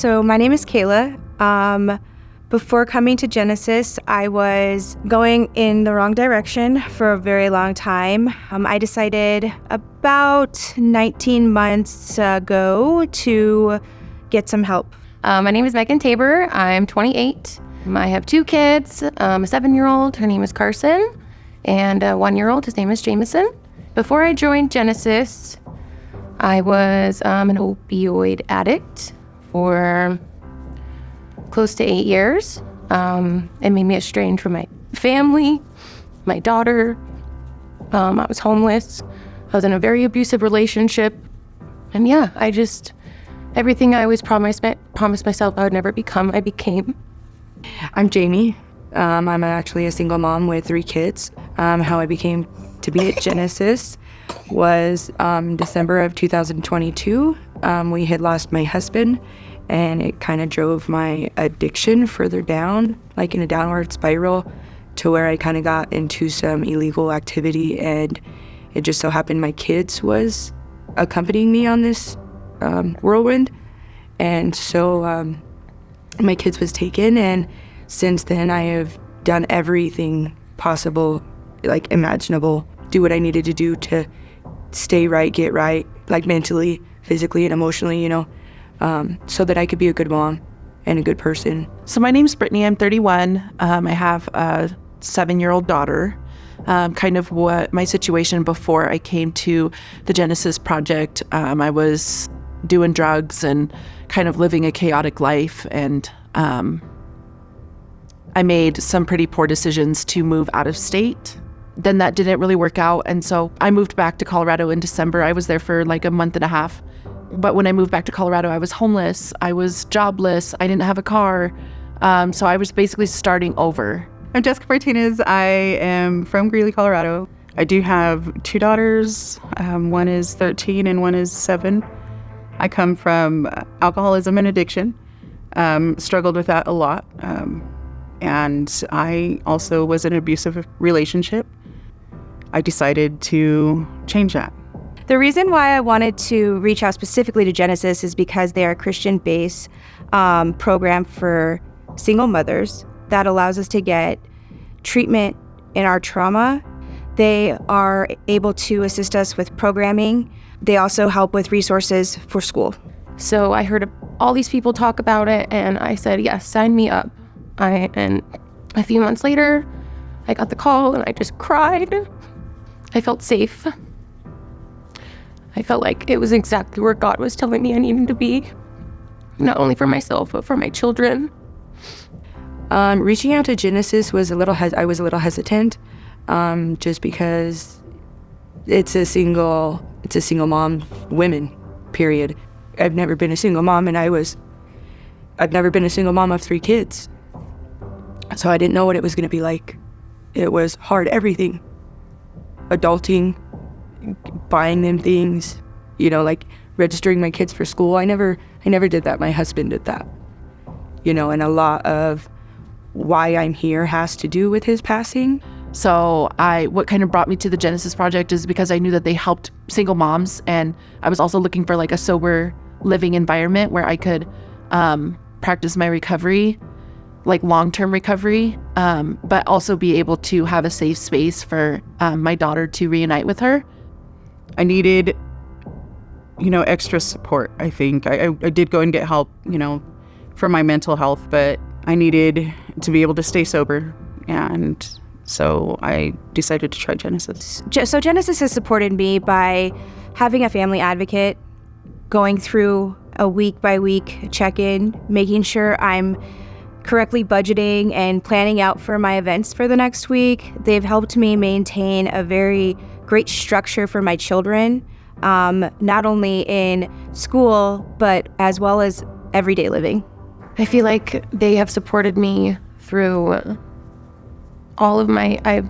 So my name is Kayla. Before coming to Genesis, I was going in the wrong direction for a very long time. I decided about 19 months ago to get some help. My name is Megan Tabor. I'm 28. I have 2 kids, a 7-year-old, her name is Carson, and a 1-year-old, his name is Jameson. Before I joined Genesis, I was an opioid addict for close to 8 years. It made me estranged from my family, my daughter. I was homeless. I was in a very abusive relationship. And yeah, everything I always promised myself I would never become, I became. I'm Jamie. I'm actually a single mom with 3 kids. How I became to be at Genesis was December of 2022. We had lost my husband, and it kind of drove my addiction further down, like in a downward spiral, to where I kind of got into some illegal activity. And it just so happened my kids was accompanying me on this whirlwind. And so my kids was taken, and since then I have done everything possible, like imaginable, do what I needed to do to stay right, get right, like mentally, physically, and emotionally, so that I could be a good mom and a good person. So my name's Brittany. I'm 31. I have a 7-year-old daughter. Kind of what my situation before I came to the Genesis Project. I was doing drugs and kind of living a chaotic life, and I made some pretty poor decisions to move out of state. Then that didn't really work out, and so I moved back to Colorado in December. I was there for like a month and a half. But when I moved back to Colorado, I was homeless, I was jobless, I didn't have a car, so I was basically starting over. I'm Jessica Martinez. I am from Greeley, Colorado. I do have 2 daughters. One is 13 and one is 7. I come from alcoholism and addiction, struggled with that a lot. And I also was in an abusive relationship. I decided to change that. The reason why I wanted to reach out specifically to Genesis is because they are a Christian-based program for single mothers that allows us to get treatment in our trauma. They are able to assist us with programming. They also help with resources for school. So I heard all these people talk about it, and I said, yes, sign me up. And a few months later, I got the call, and I just cried. I felt safe. I felt like it was exactly where God was telling me I needed to be, not only for myself, but for my children. Reaching out to Genesis was I was a little hesitant, just because it's a single mom, women, period. I've never been a single mom, and I've never been a single mom of 3 kids. So I didn't know what it was going to be like. It was hard, everything. Adulting, buying them things, like registering my kids for school. I never did that. My husband did that. And a lot of why I'm here has to do with his passing. So what kind of brought me to the Genesis Project is because I knew that they helped single moms, and I was also looking for like a sober living environment where I could practice my recovery, like long-term recovery, but also be able to have a safe space for my daughter to reunite with her. I needed, extra support, I think. I did go and get help, for my mental health, but I needed to be able to stay sober. And so I decided to try Genesis. So Genesis has supported me by having a family advocate, going through a week-by-week check-in, making sure I'm correctly budgeting and planning out for my events for the next week. They've helped me maintain a very great structure for my children, not only in school, but as well as everyday living. I feel like they have supported me through I've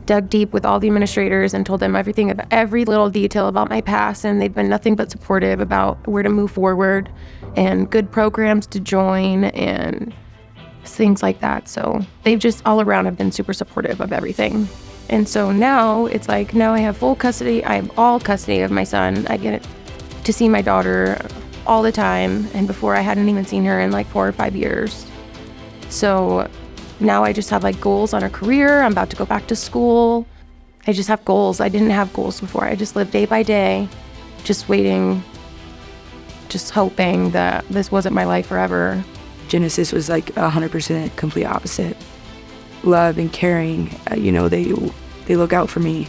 dug deep with all the administrators and told them every little detail about my past, and they've been nothing but supportive about where to move forward and good programs to join and things like that. So they've just all around have been super supportive of everything. And so now it's like, now I have full custody. I have all custody of my son. I get to see my daughter all the time. And before, I hadn't even seen her in like 4 or 5 years. So now I just have like goals on a career. I'm about to go back to school. I just have goals. I didn't have goals before. I just lived day by day, just waiting, just hoping that this wasn't my life forever. Genesis was like 100% complete opposite. Love and caring, they look out for me.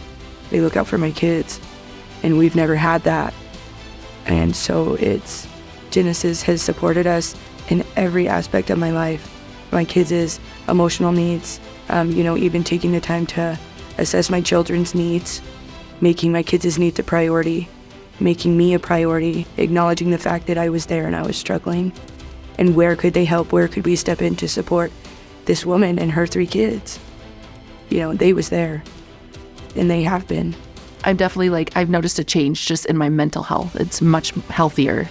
They look out for my kids. And we've never had that. And so Genesis has supported us in every aspect of my life. My kids' emotional needs, even taking the time to assess my children's needs, making my kids' needs a priority, making me a priority, acknowledging the fact that I was there and I was struggling. And where could they help? Where could we step in to support this woman and her 3 kids? They was there, and they have been. I'm definitely I've noticed a change just in my mental health. It's much healthier.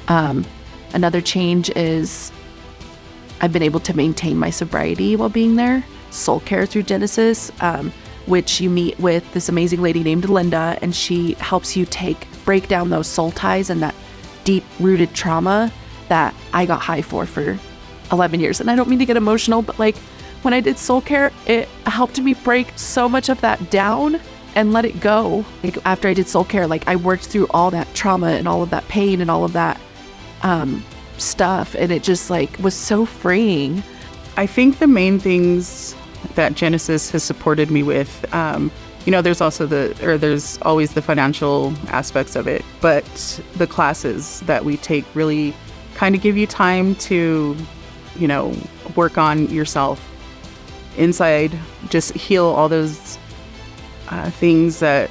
Another change is I've been able to maintain my sobriety while being there. Soul care through Genesis, which you meet with this amazing lady named Linda, and she helps you break down those soul ties and that deep-rooted trauma that I got high for 11 years. And I don't mean to get emotional, but when I did soul care, it helped me break so much of that down and let it go. After I did soul care, I worked through all that trauma and all of that pain and all of that stuff, and it just was so freeing. I think the main things that Genesis has supported me with, there's always the financial aspects of it, but the classes that we take really kind of give you time to, work on yourself inside, just heal all those things that,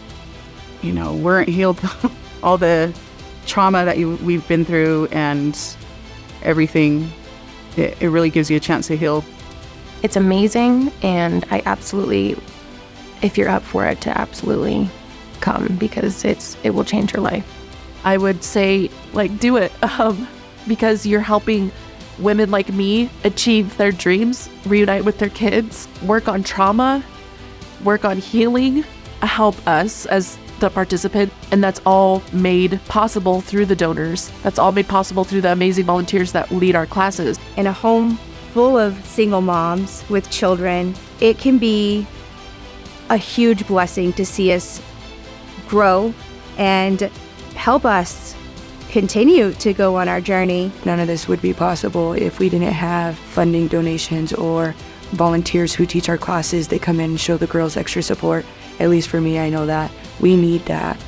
weren't healed, all the trauma that we've been through and everything. It really gives you a chance to heal. It's amazing, and I absolutely, if you're up for it, to absolutely come, because it will change your life. I would say do it, because you're helping women like me achieve their dreams, reunite with their kids, work on trauma, work on healing, help us as the participant. And that's all made possible through the donors. That's all made possible through the amazing volunteers that lead our classes. In a home full of single moms with children, it can be a huge blessing to see us grow and help us continue to go on our journey. None of this would be possible if we didn't have funding, donations, or volunteers who teach our classes. They come in and show the girls extra support. At least for me, I know that we need that.